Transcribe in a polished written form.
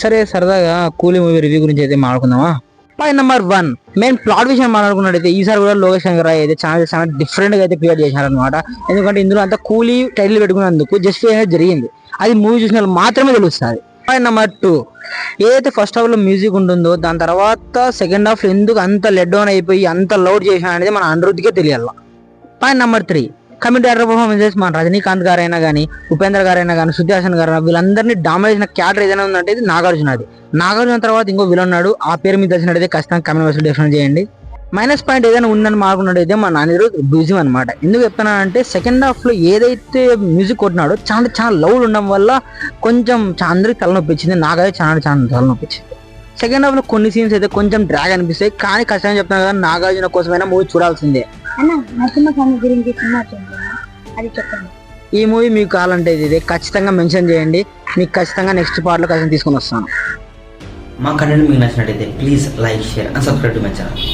సరే సరదాగా కూలీ మూవీ రివ్యూ గురించి అయితే మాట్లాడుకుందామా. పాయింట్ నెంబర్ 1, మెయిన్ ప్లాట్ విషయం మాట్లాడుకున్నట్టయితే ఈసారి కూడా లోకేష్ కనగరాజు అయితే చాలా డిఫరెంట్ గా అయితే క్రియేట్ చేశారనమాట. ఎందుకంటే ఇందులో అంతా కూలీ టైటిల్ పెట్టుకున్నందుకు జస్టిఫై అనేది జరిగింది. అది మూవీ చూసిన వాళ్ళు మాత్రమే తెలుస్తుంది. పాయింట్ నెంబర్ 2, ఏదైతే ఫస్ట్ హాఫ్ లో మ్యూజిక్ ఉంటుందో దాని తర్వాత సెకండ్ హాఫ్ ఎందుకు అంత లెడ్ డౌన్ అయిపోయి అంత లౌడ్ చేశాను అనేది మన అనిరుద్ధికే తెలియాల. Point number 3, coming to director performances, మన రజనీకాంత్ గారైనా కానీ, ఉపేంద్ర గారైనా కానీ, శృతి హాసన్ గారైనా, వీళ్ళందరినీ డామినేట్ చేసిన క్యారెక్టర్ ఏదైనా ఉందంటే ఇది నాగార్జున. అది నాగార్జున తర్వాత ఇంకో విలన్ ఉన్నాడు, ఆ పేరు మీద తెలిసినట్టయితే ఖచ్చితంగా కమెంట్ బాక్స్ లో డెఫినెట్ చేయండి. మైనస్ పాయింట్ ఏదైనా ఉందని మాట్లాడుకున్నట్టయితే మన అనిరుద్ బిజీ అనమాట. ఎందుకు చెప్తున్నానంటే సెకండ్ హాఫ్ లో ఏదైతే మ్యూజిక్ కొట్టినాడో చాలా లౌడ్ ఉండడం వల్ల కొంచెం అందరికి తలనొప్పి ఇచ్చింది. నాకైతే చాలా తలనొప్పి ఇచ్చింది. సెకండ్ హాఫ్ లో కొన్ని సీన్స్ అయితే కొంచెం డ్రాగ్ అనిపిస్తాయి, కానీ ఖచ్చితంగా చెప్తున్నాను కదా, నాగార్జున కోసమైనా మూవీ చూడాల్సిందే. ఈ మూవీ మీకు కావాలంటే ఇది ఖచ్చితంగా మెన్షన్ చేయండి, మీకు ఖచ్చితంగా నెక్స్ట్ పార్ట్ లో ఖచ్చితంగా తీసుకొని వస్తాను. మా కంటెంట్ మీకు నచ్చినట్టయితే please like, share and subscribe to my channel.